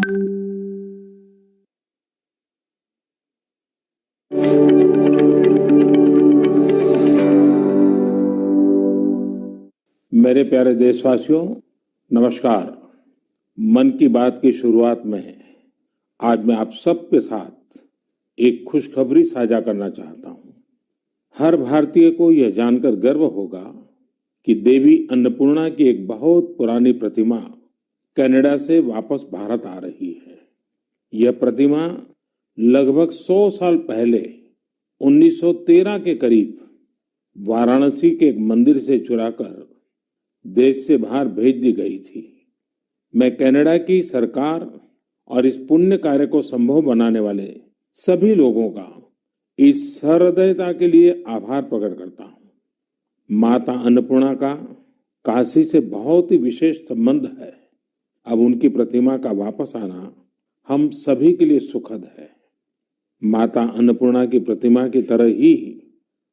मेरे प्यारे देशवासियों, नमस्कार। मन की बात की शुरुआत में आज मैं आप सबके साथ एक खुशखबरी साझा करना चाहता हूं। हर भारतीय को यह जानकर गर्व होगा कि देवी अन्नपूर्णा की एक बहुत पुरानी प्रतिमा कनाडा से वापस भारत आ रही है। यह प्रतिमा लगभग 100 साल पहले 1913 के करीब वाराणसी के एक मंदिर से चुराकर देश से बाहर भेज दी गई थी। मैं कनाडा की सरकार और इस पुण्य कार्य को संभव बनाने वाले सभी लोगों का इस सहृदयता के लिए आभार प्रकट करता हूं। माता अन्नपूर्णा का काशी से बहुत ही विशेष संबंध है। अब उनकी प्रतिमा का वापस आना हम सभी के लिए सुखद है। माता अन्नपूर्णा की प्रतिमा की तरह ही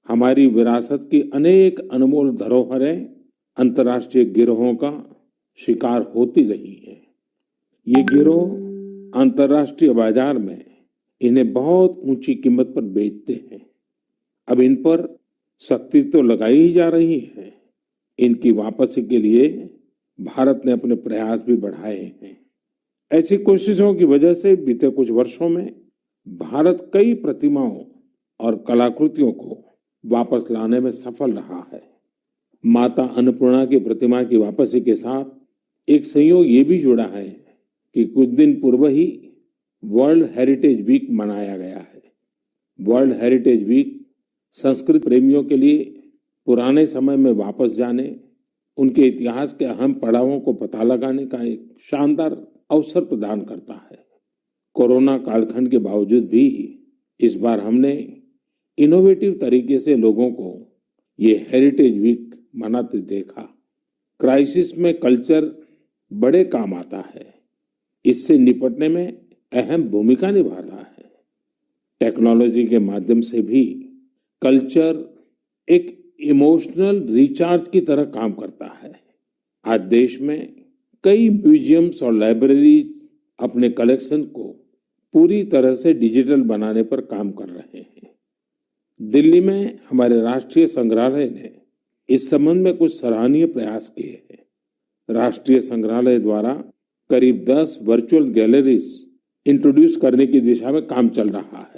हमारी विरासत की अनेक अनमोल धरोहरें अंतर्राष्ट्रीय गिरोहों का शिकार होती रही है। ये गिरोह अंतर्राष्ट्रीय बाजार में इन्हें बहुत ऊंची कीमत पर बेचते हैं। अब इन पर सख्ती तो लगाई ही जा रही है। इनकी वापसी के लिए भारत ने अपने प्रयास भी बढ़ाए हैं। ऐसी कोशिशों की वजह से बीते कुछ वर्षों में भारत कई प्रतिमाओं और कलाकृतियों को वापस लाने में सफल रहा है। माता अन्नपूर्णा की प्रतिमा की वापसी के साथ एक संयोग ये भी जुड़ा है कि कुछ दिन पूर्व ही वर्ल्ड हेरिटेज वीक मनाया गया है। वर्ल्ड हेरिटेज वीक संस्कृत प्रेमियों के लिए पुराने समय में वापस जाने, उनके इतिहास के अहम पड़ावों को पता लगाने का एक शानदार अवसर प्रदान करता है। कोरोना कालखंड के बावजूद भी इस बार हमने इनोवेटिव तरीके से लोगों को ये हेरिटेज वीक मनाते देखा। क्राइसिस में कल्चर बड़े काम आता है। इससे निपटने में अहम भूमिका निभाता है। टेक्नोलॉजी के माध्यम से भी कल्चर एक इमोशनल रिचार्ज की तरह काम करता है। आज देश में कई म्यूजियम्स और लाइब्रेरीज अपने कलेक्शन को पूरी तरह से डिजिटल बनाने पर काम कर रहे हैं। दिल्ली में हमारे राष्ट्रीय संग्रहालय ने इस संबंध में कुछ सराहनीय प्रयास किए हैं। राष्ट्रीय संग्रहालय द्वारा करीब 10 वर्चुअल गैलरीज इंट्रोड्यूस करने की दिशा में काम चल रहा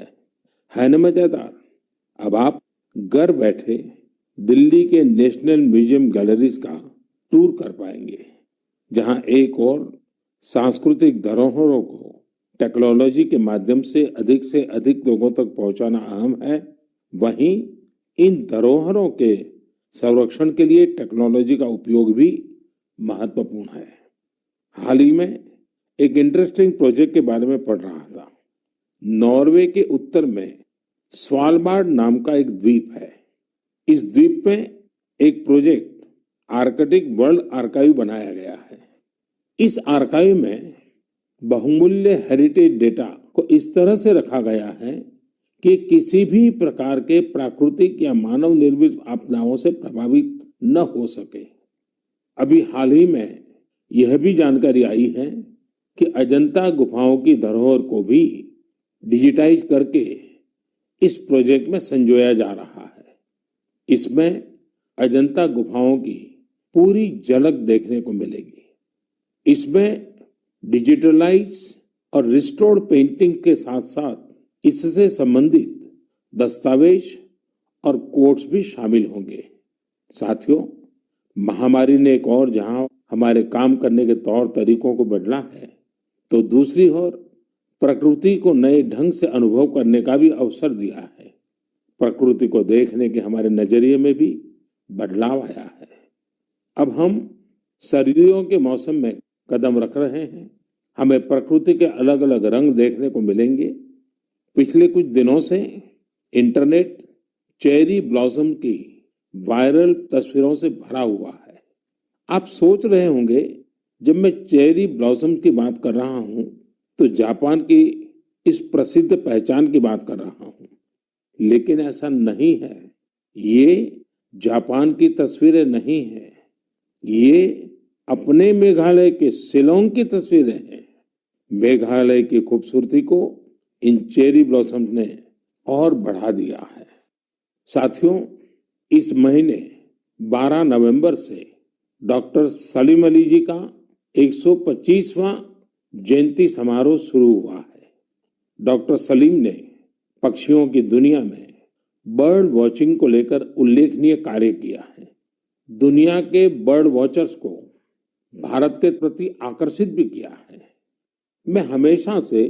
है न मजेदार। अब आप घर बैठे दिल्ली के नेशनल म्यूजियम गैलरीज का टूर कर पाएंगे, जहां एक और सांस्कृतिक धरोहरों को टेक्नोलॉजी के माध्यम से अधिक लोगों तक पहुंचाना अहम है, वहीं इन धरोहरों के संरक्षण के लिए टेक्नोलॉजी का उपयोग भी महत्वपूर्ण है। हाल ही में एक इंटरेस्टिंग प्रोजेक्ट के बारे में पढ़ रहा था। नॉर्वे के उत्तर में स्वालबार्ड नाम का एक द्वीप है। इस द्वीप में एक प्रोजेक्ट आर्कटिक वर्ल्ड आर्काइव बनाया गया है। इस आर्काइव में बहुमूल्य हेरिटेज डेटा को इस तरह से रखा गया है कि किसी भी प्रकार के प्राकृतिक या मानव निर्मित आपदाओं से प्रभावित न हो सके। अभी हाल ही में यह भी जानकारी आई है कि अजंता गुफाओं की धरोहर को भी डिजिटाइज करके इस प्रोजेक्ट में संजोया जा रहा है। इसमें अजंता गुफाओं की पूरी झलक देखने को मिलेगी। इसमें डिजिटलाइज और रिस्टोर्ड पेंटिंग के साथ साथ इससे संबंधित दस्तावेज और कोट्स भी शामिल होंगे। साथियों, महामारी ने एक और जहां हमारे काम करने के तौर तरीकों को बदला है, तो दूसरी ओर प्रकृति को नए ढंग से अनुभव करने का भी अवसर दिया है। प्रकृति को देखने के हमारे नजरिए में भी बदलाव आया है। अब हम सर्दियों के मौसम में कदम रख रहे हैं। हमें प्रकृति के अलग अलग रंग देखने को मिलेंगे। पिछले कुछ दिनों से इंटरनेट चेरी ब्लॉसम की वायरल तस्वीरों से भरा हुआ है। आप सोच रहे होंगे, जब मैं चेरी ब्लॉसम की बात कर रहा हूं तो जापान की इस प्रसिद्ध पहचान की बात कर रहा हूं, लेकिन ऐसा नहीं है। ये जापान की तस्वीरें नहीं है, ये अपने मेघालय के शिलोंग की तस्वीरें हैं। मेघालय की खूबसूरती को इन चेरी ब्लॉसम्स ने और बढ़ा दिया है। साथियों, इस महीने 12 नवंबर से डॉक्टर सलीम अली जी का 125वां जयंती समारोह शुरू हुआ है। डॉक्टर सलीम ने पक्षियों की दुनिया में बर्ड वॉचिंग को लेकर उल्लेखनीय कार्य किया है। दुनिया के बर्ड वॉचर्स को भारत के प्रति आकर्षित भी किया है। मैं हमेशा से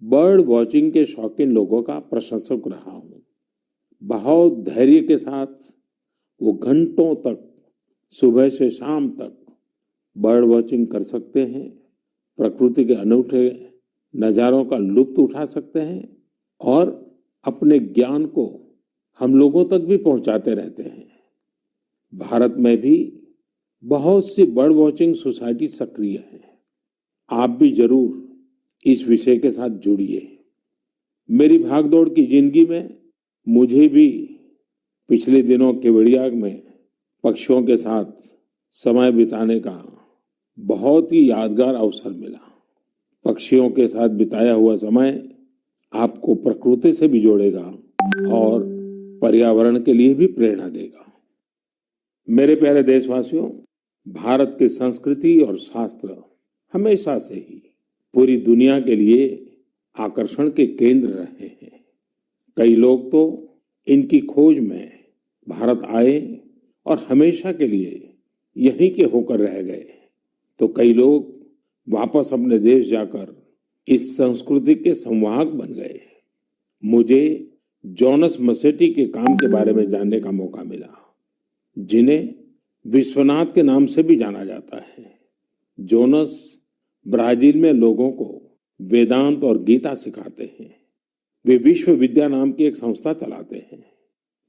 बर्ड वॉचिंग के शौकीन लोगों का प्रशंसक रहा हूं। बहुत धैर्य के साथ वो घंटों तक सुबह से शाम तक बर्ड वॉचिंग कर सकते हैं, प्रकृति के अनूठे नजारों का लुत्फ उठा सकते हैं और अपने ज्ञान को हम लोगों तक भी पहुंचाते रहते हैं। भारत में भी बहुत सी बर्ड वॉचिंग सोसाइटी सक्रिय है। आप भी जरूर इस विषय के साथ जुड़िए। मेरी भागदौड़ की जिंदगी में मुझे भी पिछले दिनों केवड़िया में पक्षियों के साथ समय बिताने का बहुत ही यादगार अवसर मिला। पक्षियों के साथ बिताया हुआ समय आपको प्रकृति से भी जोड़ेगा और पर्यावरण के लिए भी प्रेरणा देगा। मेरे प्यारे देशवासियों, भारत की संस्कृति और शास्त्र हमेशा से ही पूरी दुनिया के लिए आकर्षण के केंद्र रहे हैं। कई लोग तो इनकी खोज में भारत आए और हमेशा के लिए यहीं के होकर रह गए, तो कई लोग वापस अपने देश जाकर इस संस्कृति के संवाहक बन गए। मुझे जॉनस मसेटी के काम के बारे में जानने का मौका मिला, जिन्हें विश्वनाथ के नाम से भी जाना जाता है। जोनस ब्राजील में लोगों को वेदांत और गीता सिखाते हैं। वे विश्व विद्या नाम की एक संस्था चलाते हैं,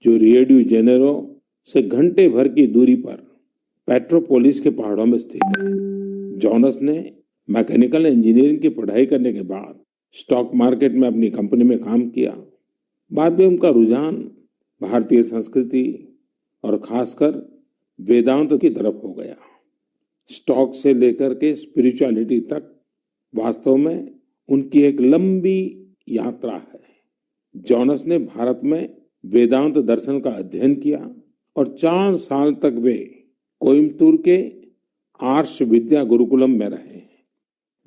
जो रियो डी जेनेरो से घंटे भर की दूरी पर पेट्रोपोलिस के पहाड़ों में स्थित है। जोनस ने मैकेनिकल इंजीनियरिंग की पढ़ाई करने के बाद स्टॉक मार्केट में अपनी कंपनी में काम किया। बाद में उनका रुझान भारतीय संस्कृति और खासकर वेदांत की तरफ हो गया। स्टॉक से लेकर के स्पिरिचुअलिटी तक वास्तव में उनकी एक लंबी यात्रा है। जोनस ने भारत में वेदांत दर्शन का अध्ययन किया और 4 साल तक वे कोयम्बतूर के आर्ष विद्या गुरुकुलम में रहे।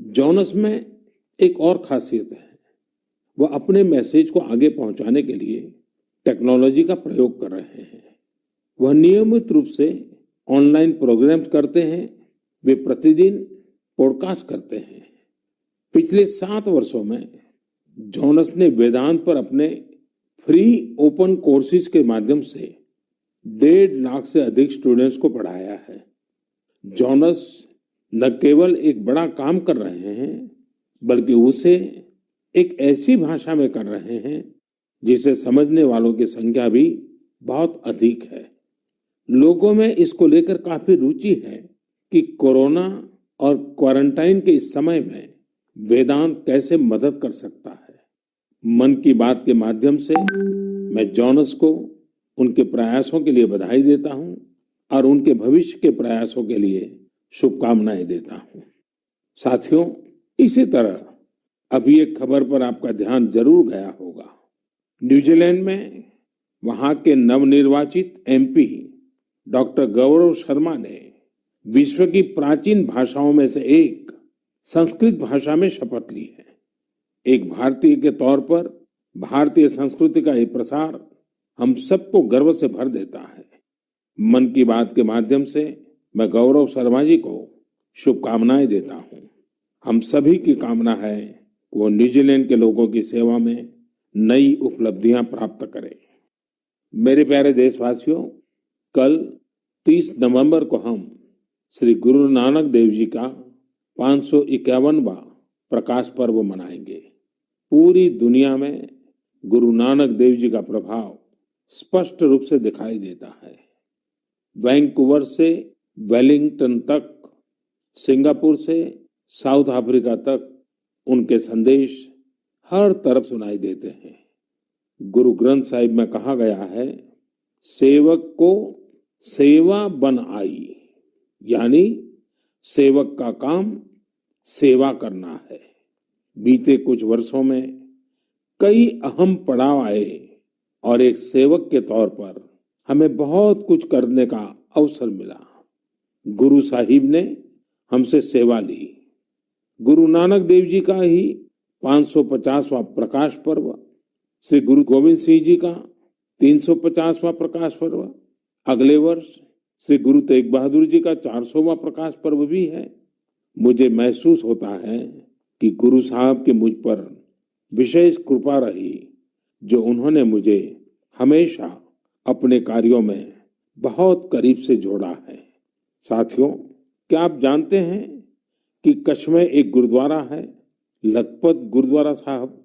जोनस में एक और खासियत है, वह अपने मैसेज को आगे पहुंचाने के लिए टेक्नोलॉजी का प्रयोग कर रहे हैं। वह नियमित रूप से ऑनलाइन प्रोग्राम्स करते हैं। वे प्रतिदिन पॉडकास्ट करते हैं। पिछले 7 वर्षों में जोनस ने वेदांत पर अपने फ्री ओपन कोर्सेज के माध्यम से 1.5 लाख से अधिक स्टूडेंट्स को पढ़ाया है। जोनस न केवल एक बड़ा काम कर रहे हैं, बल्कि उसे एक ऐसी भाषा में कर रहे हैं जिसे समझने वालों की संख्या भी बहुत अधिक है। लोगों में इसको लेकर काफी रुचि है कि कोरोना और क्वारंटाइन के इस समय में वेदांत कैसे मदद कर सकता है। मन की बात के माध्यम से मैं जोनस को उनके प्रयासों के लिए बधाई देता हूं और उनके भविष्य के प्रयासों के लिए शुभकामनाएं देता हूं। साथियों, इसी तरह अभी एक खबर पर आपका ध्यान जरूर गया होगा। न्यूजीलैंड में वहां के नवनिर्वाचित एमपी डॉक्टर गौरव शर्मा ने विश्व की प्राचीन भाषाओं में से एक संस्कृत भाषा में शपथ ली है। एक भारतीय के तौर पर भारतीय संस्कृति का ये प्रसार हम सबको गर्व से भर देता है। मन की बात के माध्यम से मैं गौरव शर्मा जी को शुभकामनाएं देता हूं। हम सभी की कामना है कि वो न्यूजीलैंड के लोगों की सेवा में नई उपलब्धियां प्राप्त करें। मेरे प्यारे देशवासियों, कल 30 नवंबर को हम श्री गुरु नानक देव जी का 551वां प्रकाश पर्व मनाएंगे। पूरी दुनिया में गुरु नानक देव जी का प्रभाव स्पष्ट रूप से दिखाई देता है। वैंकूवर से वेलिंगटन तक, सिंगापुर से साउथ अफ्रीका तक उनके संदेश हर तरफ सुनाई देते हैं। गुरु ग्रंथ साहिब में कहा गया है, सेवक को सेवा बन आई, यानी सेवक का काम सेवा करना है। बीते कुछ वर्षों में कई अहम पड़ाव आए और एक सेवक के तौर पर हमें बहुत कुछ करने का अवसर मिला। गुरु साहिब ने हमसे सेवा ली। गुरु नानक देव जी का ही 550वां प्रकाश पर्व, श्री गुरु गोविंद सिंह जी का 350वां प्रकाश पर्व, अगले वर्ष श्री गुरु तेग बहादुर जी का 400वां प्रकाश पर्व भी है। मुझे महसूस होता है कि गुरु साहब की मुझ पर विशेष कृपा रही, जो उन्होंने मुझे हमेशा अपने कार्यों में बहुत करीब से जोड़ा है। साथियों, क्या आप जानते हैं कि कच्छ में एक गुरुद्वारा है, लखपत गुरुद्वारा साहब।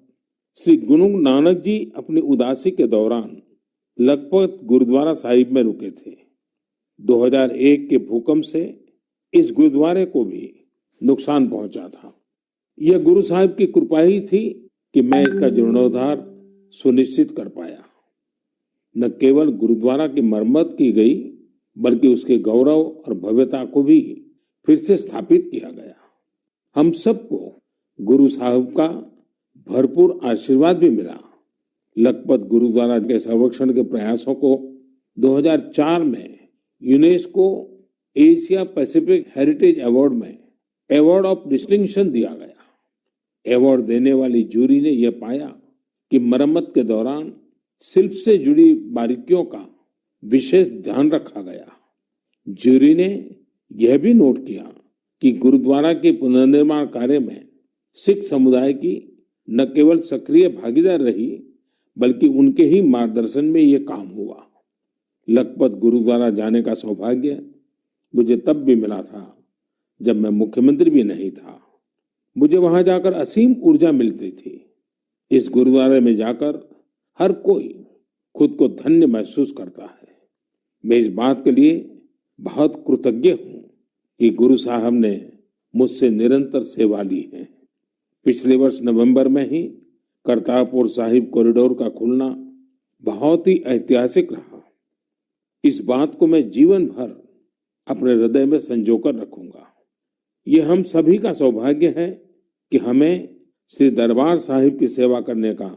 श्री गुरु नानक जी अपनी उदासी के दौरान लखपत गुरुद्वारा साहिब में रुके थे। 2001 के भूकंप से इस गुरुद्वारे को भी नुकसान पहुंचा था। यह गुरु साहिब की कृपा ही थी कि मैं इसका जीर्णोद्धार सुनिश्चित कर पाया। न केवल गुरुद्वारा की मरम्मत की गई, बल्कि उसके गौरव और भव्यता को भी फिर से स्थापित किया गया। हम सबको गुरु साहब का भरपूर आशीर्वाद भी मिला। लखपत गुरुद्वारा के संरक्षण के प्रयासों को 2004 में UNESCO Asia Pacific heritage award में अवार्ड ऑफ डिस्टिंक्शन दिया गया। अवार्ड देने वाली जूरी ने यह पाया कि मरम्मत के दौरान शिल्प से जुड़ी बारीकियों का विशेष ध्यान रखा गया। जूरी ने यह भी नोट किया कि गुरुद्वारा के पुनर्निर्माण कार्य में सिख समुदाय की न केवल सक्रिय भागीदार रही, बल्कि उनके ही मार्गदर्शन में यह काम हुआ। लखपत गुरुद्वारा जाने का सौभाग्य मुझे तब भी मिला था जब मैं मुख्यमंत्री भी नहीं था। मुझे वहां जाकर असीम ऊर्जा मिलती थी। इस गुरुद्वारे में जाकर हर कोई खुद को धन्य महसूस करता है। मैं इस बात के लिए बहुत कृतज्ञ हूं कि गुरु साहब ने मुझसे निरंतर सेवा ली है। पिछले वर्ष नवंबर में ही करतारपुर साहिब कॉरिडोर का खुलना बहुत ही ऐतिहासिक रहा। इस बात को मैं जीवन भर अपने हृदय में संजोकर रखूंगा। ये हम सभी का सौभाग्य है कि हमें श्री दरबार साहिब की सेवा करने का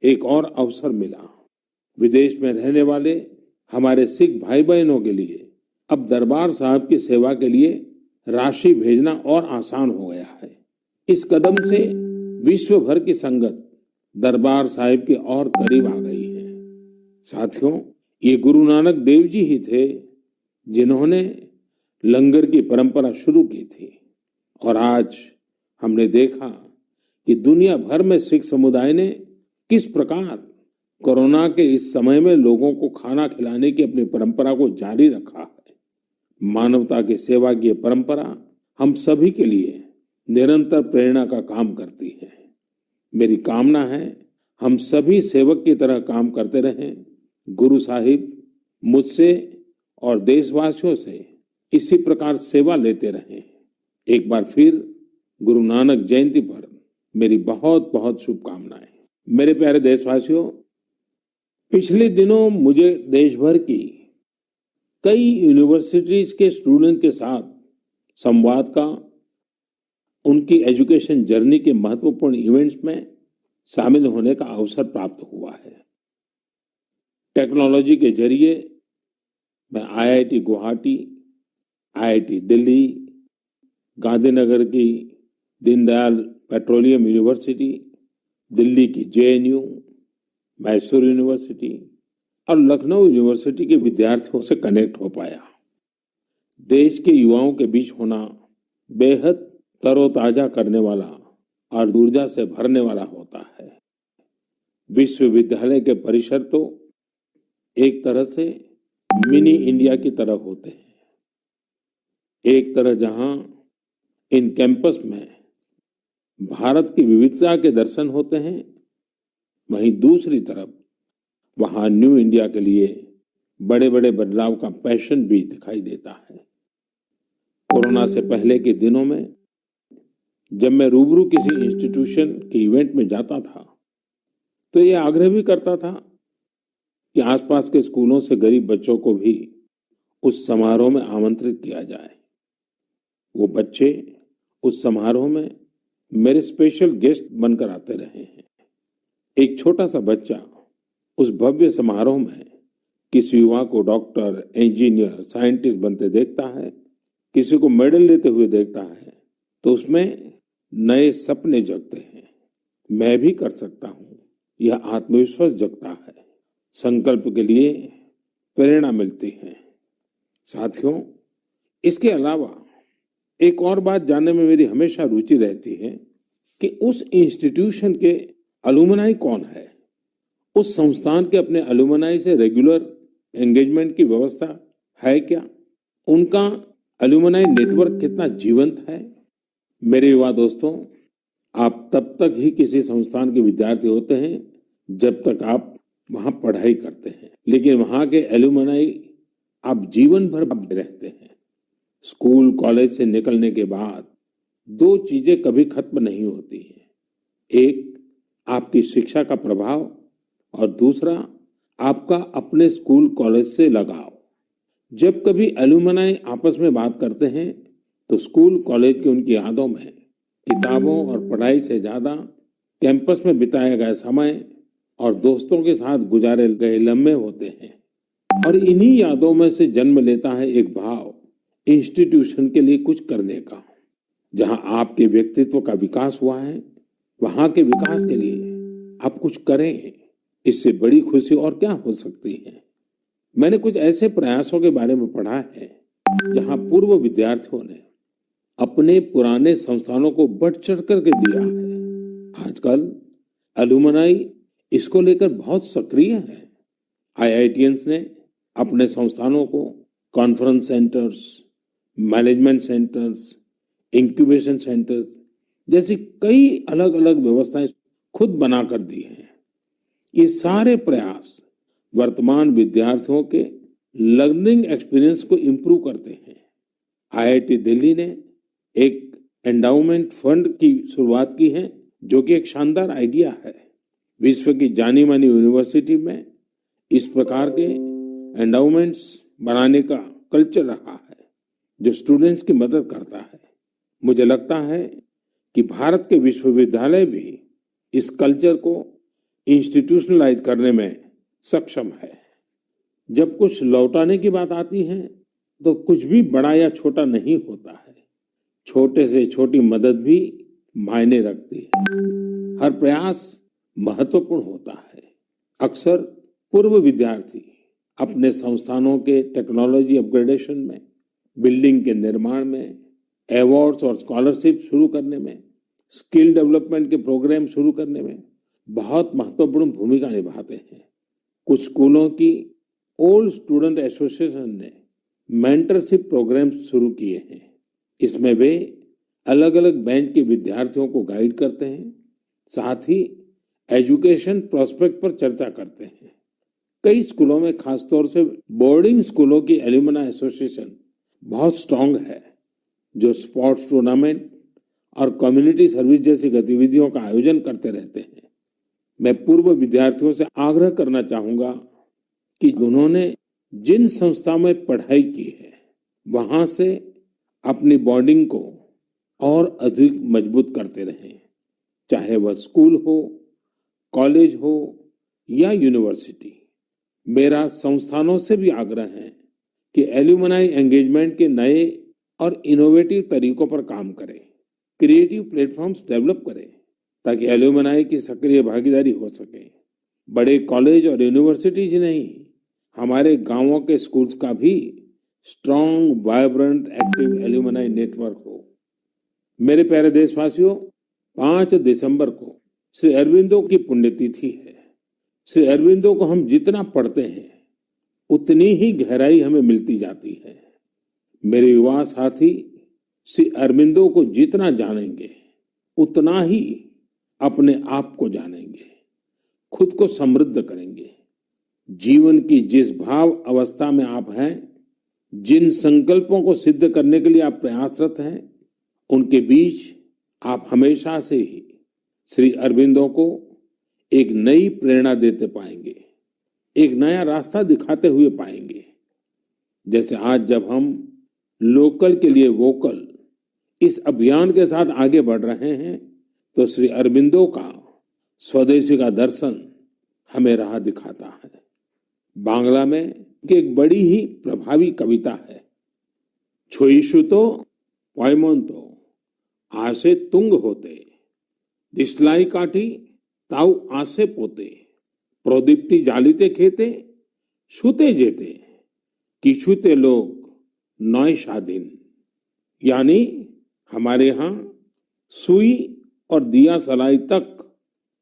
एक और अवसर मिला। विदेश में रहने वाले हमारे सिख भाई बहनों के लिए अब दरबार साहिब की सेवा के लिए राशि भेजना और आसान हो गया है। इस कदम से विश्व भर की संगत दरबार साहिब के और करीब आ गई है। साथियों, ये गुरु नानक देव जी ही थे जिन्होंने लंगर की परंपरा शुरू की थी, और आज हमने देखा कि दुनिया भर में सिख समुदाय ने किस प्रकार कोरोना के इस समय में लोगों को खाना खिलाने की अपनी परंपरा को जारी रखा है। मानवता की सेवा की परंपरा हम सभी के लिए निरंतर प्रेरणा का काम करती है। मेरी कामना है हम सभी सेवक की तरह काम करते रहें। गुरु साहिब मुझसे और देशवासियों से इसी प्रकार सेवा लेते रहें। एक बार फिर गुरु नानक जयंती पर मेरी बहुत बहुत शुभकामनाएं। मेरे प्यारे देशवासियों, पिछले दिनों मुझे देश भर की कई यूनिवर्सिटीज के स्टूडेंट के साथ संवाद का, उनकी एजुकेशन जर्नी के महत्वपूर्ण इवेंट्स में शामिल होने का अवसर प्राप्त हुआ है। टेक्नोलॉजी के जरिए मैं आईआईटी गुवाहाटी, आईआईटी दिल्ली, गांधीनगर की दीनदयाल पेट्रोलियम यूनिवर्सिटी, दिल्ली की जेएनयू, मैसूर यूनिवर्सिटी और लखनऊ यूनिवर्सिटी के विद्यार्थियों से कनेक्ट हो पाया। देश के युवाओं के बीच होना बेहद तरोताजा करने वाला और ऊर्जा से भरने वाला होता है। विश्वविद्यालय के परिसर तो एक तरह से मिनी इंडिया की तरह होते हैं। एक तरह जहां इन कैंपस में भारत की विविधता के दर्शन होते हैं, वहीं दूसरी तरफ वहां न्यू इंडिया के लिए बड़े बड़े बदलाव का पैशन भी दिखाई देता है। कोरोना से पहले के दिनों में जब मैं रूबरू किसी इंस्टीट्यूशन के इवेंट में जाता था, तो ये आग्रह भी करता था कि आसपास के स्कूलों से गरीब बच्चों को भी उस समारोह में आमंत्रित किया जाए। वो बच्चे उस समारोह में मेरे स्पेशल गेस्ट बनकर आते रहे हैं। एक छोटा सा बच्चा उस भव्य समारोह में किसी युवा को डॉक्टर, इंजीनियर, साइंटिस्ट बनते देखता है, किसी को मेडल लेते हुए देखता है, तो उसमें नए सपने जगते हैं। मैं भी कर सकता हूँ, यह आत्मविश्वास जगता है, संकल्प के लिए प्रेरणा मिलती है। साथियों, इसके अलावा एक और बात जानने में मेरी हमेशा रुचि रहती है कि उस इंस्टीट्यूशन के अलुमनाई कौन है, उस संस्थान के अपने अलुमनाई से रेगुलर एंगेजमेंट की व्यवस्था है क्या, उनका अलुमनाई नेटवर्क कितना जीवंत है। मेरे युवा दोस्तों, आप तब तक ही किसी संस्थान के विद्यार्थी होते हैं जब तक आप वहां पढ़ाई करते हैं, लेकिन वहां के एलुमनाई आप जीवन भर रहते हैं। स्कूल कॉलेज से निकलने के बाद दो चीजें कभी खत्म नहीं होती हैं। एक, आपकी शिक्षा का प्रभाव, और दूसरा, आपका अपने स्कूल कॉलेज से लगाव। जब कभी एलुमनाई आपस में बात करते हैं तो स्कूल कॉलेज की उनकी यादों में किताबों और पढ़ाई से ज्यादा कैंपस में बिताया गया समय और दोस्तों के साथ गुजारे गए लम्हे होते हैं। और इन्हीं यादों में से जन्म लेता है एक भाव इंस्टीट्यूशन के लिए कुछ करने का। जहां आपके व्यक्तित्व का विकास हुआ है, वहां के विकास के लिए आप कुछ करें, इससे बड़ी खुशी और क्या हो सकती है। मैंने कुछ ऐसे प्रयासों के बारे में पढ़ा है जहां पूर्व विद्यार्थियों ने अपने पुराने संस्थानों को बढ़ चढ़ करके दिया है। आजकल अलुमनाई इसको लेकर बहुत सक्रिय है। आईआईटियंस ने अपने संस्थानों को conference centres, management centres, incubation centres जैसी कई अलग अलग व्यवस्थाएं खुद बनाकर दी हैं। ये सारे प्रयास वर्तमान विद्यार्थियों के लर्निंग एक्सपीरियंस को इम्प्रूव करते हैं। आईआईटी दिल्ली ने एक एंडाउमेंट फंड की शुरुआत की है, जो कि एक शानदार आइडिया है। विश्व की जानी मानी यूनिवर्सिटी में इस प्रकार के एंडाउमेंट्स बनाने का कल्चर रहा है, जो स्टूडेंट्स की मदद करता है। मुझे लगता है कि भारत के विश्वविद्यालय भी इस कल्चर को इंस्टीट्यूशनलाइज करने में सक्षम है। जब कुछ लौटाने की बात आती है तो कुछ भी बड़ा या छोटा नहीं होता है। छोटे से छोटी मदद भी मायने रखती है। हर प्रयास महत्वपूर्ण होता है। अक्सर पूर्व विद्यार्थी अपने संस्थानों के टेक्नोलॉजी अपग्रेडेशन में, बिल्डिंग के निर्माण में, अवार्ड्स और स्कॉलरशिप शुरू करने में, स्किल डेवलपमेंट के प्रोग्राम शुरू करने में बहुत महत्वपूर्ण भूमिका निभाते हैं। कुछ स्कूलों की ओल्ड स्टूडेंट एसोसिएशन ने मेंटरशिप प्रोग्राम शुरू किए हैं। इसमें वे अलग अलग बैच के विद्यार्थियों को गाइड करते हैं, साथ ही एजुकेशन प्रोस्पेक्ट पर चर्चा करते हैं। कई स्कूलों में, खासतौर से बोर्डिंग स्कूलों की एल्यूमनाई एसोसिएशन बहुत स्ट्रांग है, जो स्पोर्ट्स टूर्नामेंट और कम्युनिटी सर्विस जैसी गतिविधियों का आयोजन करते रहते हैं। मैं पूर्व विद्यार्थियों से आग्रह करना चाहूंगा कि उन्होंने जिन संस्था में पढ़ाई की है, वहां से अपनी बॉन्डिंग को और अधिक मजबूत करते रहें। चाहे वह स्कूल हो, कॉलेज हो या यूनिवर्सिटी। मेरा संस्थानों से भी आग्रह है कि एल्यूमनाई एंगेजमेंट के नए और इनोवेटिव तरीकों पर काम करें, क्रिएटिव प्लेटफॉर्म्स डेवलप करें, ताकि एल्यूमनाई की सक्रिय भागीदारी हो सके। बड़े कॉलेज और यूनिवर्सिटीज नहीं, हमारे गांवों के स्कूल्स का भी strong, vibrant, active alumni network हो। मेरे प्यारे देशवासियों, 5 दिसंबर को श्री अरबिंदो की पुण्यतिथि है। श्री अरबिंदो को हम जितना पढ़ते हैं, उतनी ही गहराई हमें मिलती जाती है। मेरे युवा साथी श्री अरबिंदो को जितना जानेंगे, उतना ही अपने आप को जानेंगे, खुद को समृद्ध करेंगे। जीवन की जिस भाव अवस्था में आप हैं, जिन संकल्पों को सिद्ध करने के लिए आप प्रयासरत हैं, उनके बीच आप हमेशा से ही श्री अरबिंदो को एक नई प्रेरणा देते पाएंगे, एक नया रास्ता दिखाते हुए पाएंगे। जैसे आज जब हम लोकल के लिए वोकल इस अभियान के साथ आगे बढ़ रहे हैं, तो श्री अरबिंदो का स्वदेशी का दर्शन हमें राह दिखाता है। बांग्ला में एक बड़ी ही प्रभावी कविता है, छोईशुतो पॉयमोंतो आसे तुंग होते, दिसलाई काटी ताऊ आसे पोते, प्रोदीप्ति जालिते खेते, छूते जेते, किछुते लोग नौ शादीन। यानी हमारे यहाँ सुई और दिया सलाई तक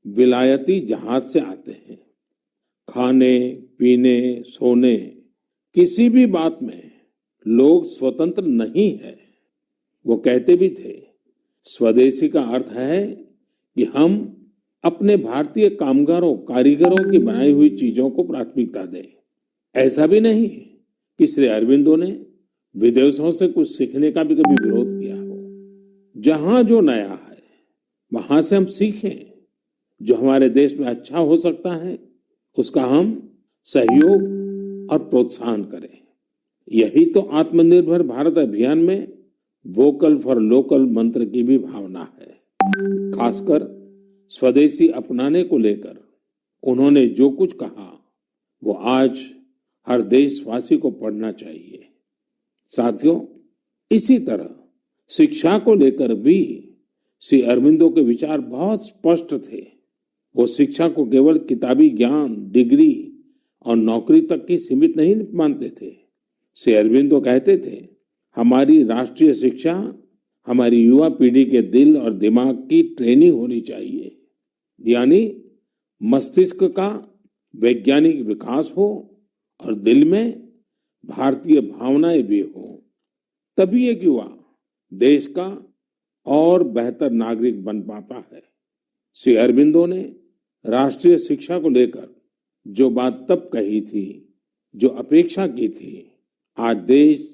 विलायती जहाज से आते हैं। खाने पीने सोने किसी भी बात में लोग स्वतंत्र नहीं है। वो कहते भी थे, स्वदेशी का अर्थ है कि हम अपने भारतीय कामगारों कारीगरों की बनाई हुई चीजों को प्राथमिकता दें। ऐसा भी नहीं कि श्री अरबिंदो ने विदेशों से कुछ सीखने का भी कभी विरोध किया हो। जहां जो नया है वहां से हम सीखें। जो हमारे देश में अच्छा हो सकता है उसका हम सहयोग और प्रोत्साहन करें। यही तो आत्मनिर्भर भारत अभियान में वोकल फॉर लोकल मंत्र की भी भावना है। खासकर स्वदेशी अपनाने को लेकर उन्होंने जो कुछ कहा वो आज हर देशवासी को पढ़ना चाहिए। साथियों, इसी तरह शिक्षा को लेकर भी श्री अरबिंदो के विचार बहुत स्पष्ट थे। वो शिक्षा को केवल किताबी ज्ञान, डिग्री और नौकरी तक की सीमित नहीं मानते थे। श्री अरबिंदो कहते थे, हमारी राष्ट्रीय शिक्षा हमारी युवा पीढ़ी के दिल और दिमाग की ट्रेनिंग होनी चाहिए। यानी मस्तिष्क का वैज्ञानिक विकास हो और दिल में भारतीय भावनाएं भी हो। तभी एक युवा देश का और बेहतर नागरिक बन पाता है। श्री अरबिंदो ने राष्ट्रीय शिक्षा को लेकर जो बात तब कही थी, जो अपेक्षा की थी, आज देश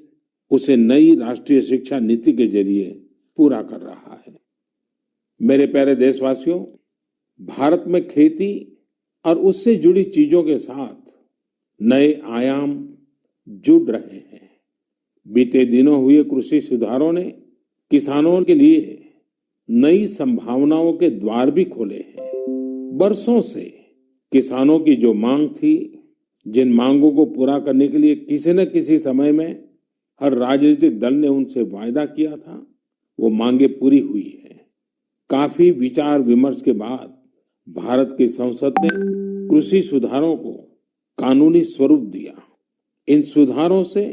उसे नई राष्ट्रीय शिक्षा नीति के जरिए पूरा कर रहा है। मेरे प्यारे देशवासियों, भारत में खेती और उससे जुड़ी चीजों के साथ नए आयाम जुड़ रहे हैं। बीते दिनों हुए कृषि सुधारों ने किसानों के लिए नई संभावनाओं के द्वार भी खोले हैं। बरसों से किसानों की जो मांग थी, जिन मांगों को पूरा करने के लिए किसी न किसी समय में हर राजनीतिक दल ने उनसे वायदा किया था, वो मांगे पूरी हुई है। काफी विचार विमर्श के बाद भारत की संसद ने कृषि सुधारों को कानूनी स्वरूप दिया। इन सुधारों से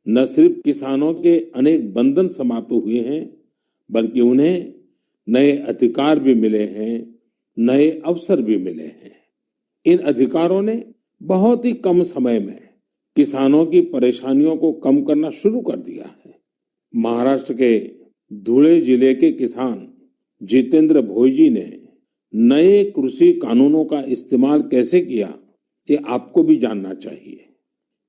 न सिर्फ किसानों के अनेक बंधन समाप्त हुए हैं, बल्कि उन्हें नए अधिकार भी मिले हैं, नए अवसर भी मिले हैं। इन अधिकारों ने बहुत ही कम समय में किसानों की परेशानियों को कम करना शुरू कर दिया है। महाराष्ट्र के धुले जिले के किसान जितेंद्र भोईजी ने नए कृषि कानूनों का इस्तेमाल कैसे किया, ये आपको भी जानना चाहिए।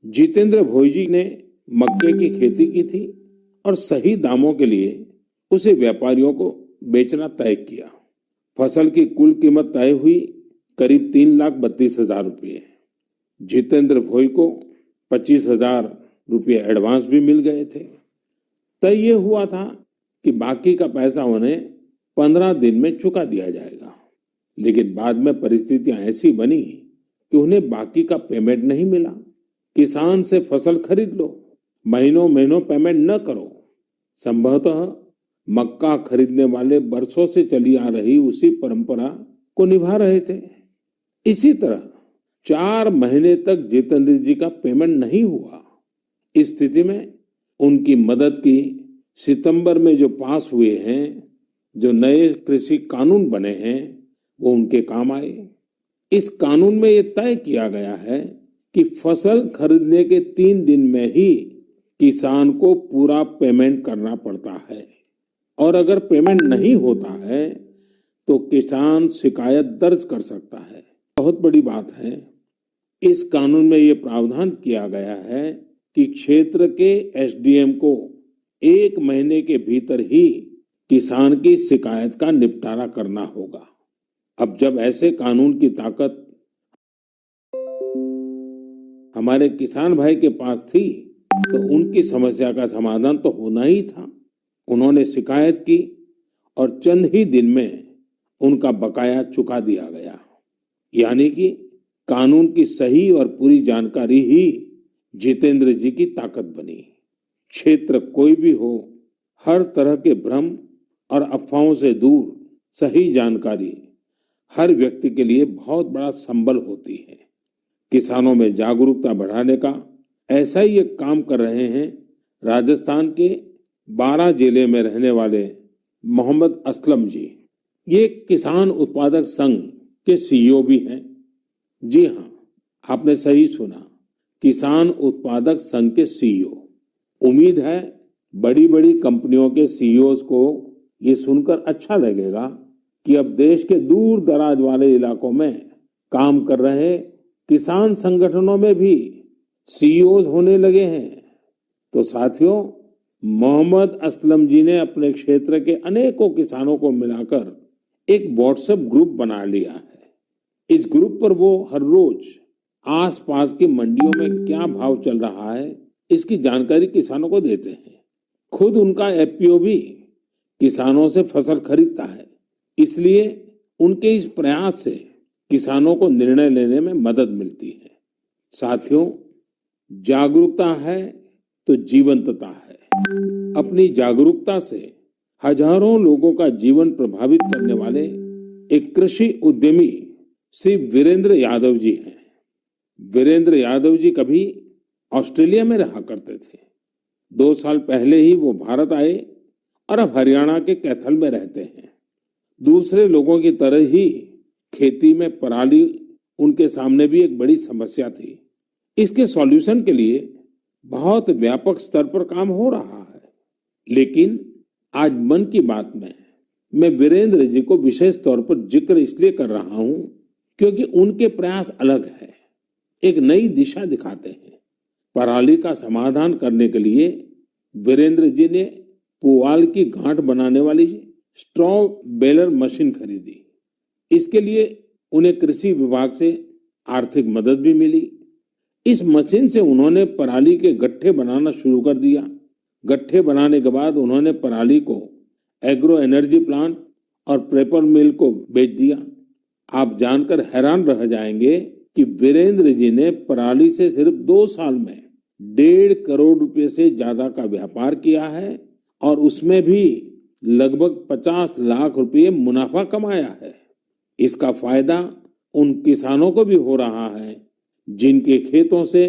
जितेंद्र भोईजी ने मक्के की खेती की थी और सही दामों के लिए उसे व्यापारियों को बेचना तय किया। फसल की कुल कीमत तय हुई करीब 3,32,000 रुपये। जितेंद्र भोई को 25,000 रुपये एडवांस भी मिल गए थे। तय ये हुआ था कि बाकी का पैसा उन्हें 15 दिन में चुका दिया जाएगा। लेकिन बाद में परिस्थितियां ऐसी बनी कि उन्हें बाकी का पेमेंट नहीं मिला। किसान से फसल खरीद लो, महीनों महीनों पेमेंट न करो। संभवतः मक्का खरीदने वाले बरसों से चली आ रही उसी परंपरा को निभा रहे थे। इसी तरह 4 महीने तक जितेंद्र जी का पेमेंट नहीं हुआ। इस स्थिति में उनकी मदद की सितंबर में जो पास हुए हैं, जो नए कृषि कानून बने हैं, वो उनके काम आए। इस कानून में ये तय किया गया है कि फसल खरीदने के 3 दिन में ही किसान को पूरा पेमेंट करना पड़ता है और अगर पेमेंट नहीं होता है तो किसान शिकायत दर्ज कर सकता है। बहुत बड़ी बात है, इस कानून में ये प्रावधान किया गया है कि क्षेत्र के एसडीएम को 1 महीने के भीतर ही किसान की शिकायत का निपटारा करना होगा। अब जब ऐसे कानून की ताकत हमारे किसान भाई के पास थी तो उनकी समस्या का समाधान तो होना ही था। उन्होंने शिकायत की और चंद ही दिन में उनका बकाया चुका दिया गया। यानी कि कानून की सही और पूरी जानकारी ही जितेंद्र जी की ताकत बनी। क्षेत्र कोई भी हो, हर तरह के भ्रम और अफवाहों से दूर सही जानकारी हर व्यक्ति के लिए बहुत बड़ा संबल होती है। किसानों में जागरूकता बढ़ाने का ऐसा ही एक काम कर रहे हैं राजस्थान के 12 जिले में रहने वाले मोहम्मद असलम जी। ये किसान उत्पादक संघ के सीईओ भी हैं। जी हाँ, आपने सही सुना, किसान उत्पादक संघ के सीईओ। उम्मीद है बड़ी बड़ी कंपनियों के सीईओ को ये सुनकर अच्छा लगेगा कि अब देश के दूर दराज वाले इलाकों में काम कर रहे किसान संगठनों में भी सीईओ होने लगे हैं। तो साथियों, मोहम्मद असलम जी ने अपने क्षेत्र के अनेकों किसानों को मिलाकर एक व्हाट्सएप ग्रुप बना लिया है। इस ग्रुप पर वो हर रोज आसपास की मंडियों में क्या भाव चल रहा है इसकी जानकारी किसानों को देते हैं। खुद उनका एफपीओ भी किसानों से फसल खरीदता है, इसलिए उनके इस प्रयास से किसानों को निर्णय लेने में मदद मिलती है। साथियों, जागरूकता है तो जीवंतता है। अपनी जागरूकता से हजारों लोगों का जीवन प्रभावित करने वाले एक कृषि उद्यमी श्री वीरेंद्र यादव जी हैं। वीरेंद्र यादव जी कभी ऑस्ट्रेलिया में रहा करते थे। 2 साल पहले ही वो भारत आए और अब हरियाणा के कैथल में रहते हैं। दूसरे लोगों की तरह ही खेती में पराली उनके सामने भी एक बड़ी समस्या थी। इसके सॉल्यूशन के लिए बहुत व्यापक स्तर पर काम हो रहा है। लेकिन आज मन की बात में मैं वीरेंद्र जी को विशेष तौर पर जिक्र इसलिए कर रहा हूं क्योंकि उनके प्रयास अलग है, एक नई दिशा दिखाते हैं। पराली का समाधान करने के लिए वीरेंद्र जी ने पुआल की गांठ बनाने वाली स्ट्रॉ बेलर मशीन खरीदी। इसके लिए उन्हें कृषि विभाग से आर्थिक मदद भी मिली। इस मशीन से उन्होंने पराली के गट्ठे बनाना शुरू कर दिया। गट्ठे बनाने के बाद उन्होंने पराली को एग्रो एनर्जी प्लांट और पेपर मिल को बेच दिया। आप जानकर हैरान रह जाएंगे कि वीरेंद्र जी ने पराली से सिर्फ 2 साल में 1.5 करोड़ रुपए से ज्यादा का व्यापार किया है और उसमें भी लगभग 50 लाख रुपए मुनाफा कमाया है। इसका फायदा उन किसानों को भी हो रहा है जिनके खेतों से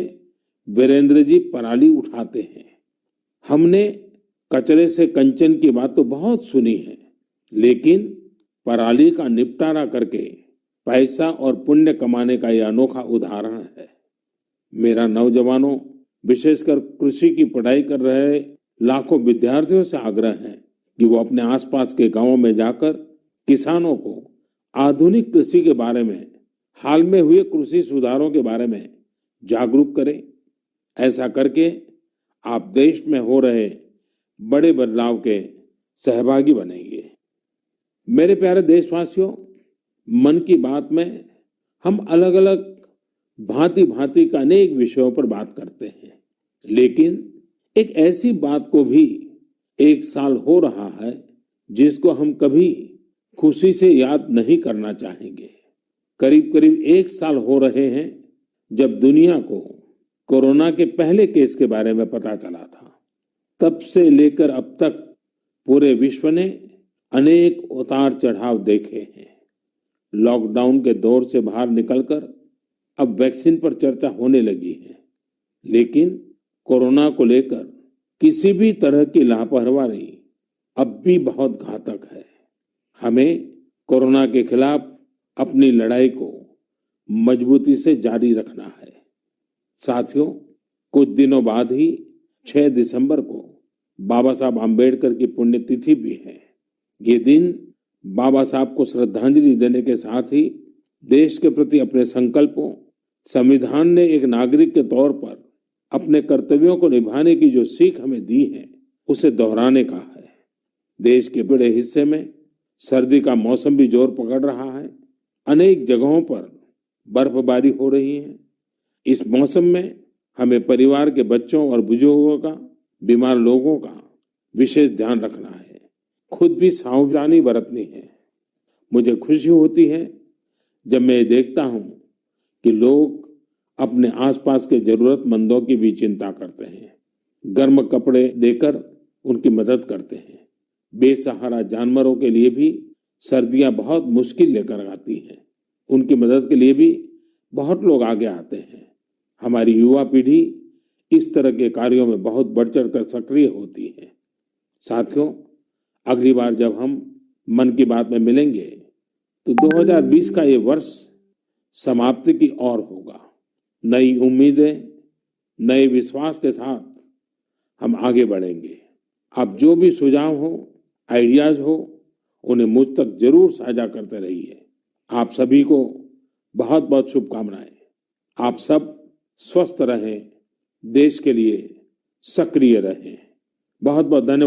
वीरेंद्र जी पराली उठाते हैं। हमने कचरे से कंचन की बात तो बहुत सुनी है, लेकिन पराली का निपटारा करके पैसा और पुण्य कमाने का यह अनोखा उदाहरण है। मेरा नौजवानों, विशेषकर कृषि की पढ़ाई कर रहे लाखों विद्यार्थियों से आग्रह है कि वो अपने आसपास के गांवों में जाकर किसानों को आधुनिक कृषि के बारे में, हाल में हुए कृषि सुधारों के बारे में जागरूक करें। ऐसा करके आप देश में हो रहे बड़े बदलाव के सहभागी बनेंगे। मेरे प्यारे देशवासियों, मन की बात में हम अलग अलग भांति भांति का अनेक विषयों पर बात करते हैं, लेकिन एक ऐसी बात को भी 1 साल हो रहा है जिसको हम कभी खुशी से याद नहीं करना चाहेंगे। करीब करीब 1 साल हो रहे हैं जब दुनिया को कोरोना के पहले केस के बारे में पता चला था। तब से लेकर अब तक पूरे विश्व ने अनेक उतार चढ़ाव देखे हैं। लॉकडाउन के दौर से बाहर निकलकर अब वैक्सीन पर चर्चा होने लगी है, लेकिन कोरोना को लेकर किसी भी तरह की लापरवाही अब भी बहुत घातक है। हमें कोरोना के खिलाफ अपनी लड़ाई को मजबूती से जारी रखना है। साथियों, कुछ दिनों बाद ही 6 दिसंबर को बाबा साहब आम्बेडकर की पुण्यतिथि भी है। ये दिन बाबा साहब को श्रद्धांजलि देने के साथ ही देश के प्रति अपने संकल्पों, संविधान ने एक नागरिक के तौर पर अपने कर्तव्यों को निभाने की जो सीख हमें दी है, उसे दोहराने का है। देश के बड़े हिस्से में सर्दी का मौसम भी जोर पकड़ रहा है। अनेक जगहों पर बर्फबारी हो रही है। इस मौसम में हमें परिवार के बच्चों और बुजुर्गों का, बीमार लोगों का विशेष ध्यान रखना है। खुद भी सावधानी बरतनी है। मुझे खुशी होती है जब मैं ये देखता हूं कि लोग अपने आसपास के जरूरतमंदों की भी चिंता करते हैं, गर्म कपड़े देकर उनकी मदद करते हैं। बेसहारा जानवरों के लिए भी सर्दियां बहुत मुश्किल लेकर आती हैं, उनकी मदद के लिए भी बहुत लोग आगे आते हैं। हमारी युवा पीढ़ी इस तरह के कार्यों में बहुत बढ़ चढ़कर सक्रिय होती है। साथियों, अगली बार जब हम मन की बात में मिलेंगे तो 2020 का ये वर्ष समाप्ति की ओर होगा। नई उम्मीदें, नए विश्वास के साथ हम आगे बढ़ेंगे। आप जो भी सुझाव हो, आइडियाज हो, उन्हें मुझ तक जरूर साझा करते रहिए। आप सभी को बहुत बहुत शुभकामनाएं। आप सब स्वस्थ रहें, देश के लिए सक्रिय रहें। बहुत बहुत धन्यवाद।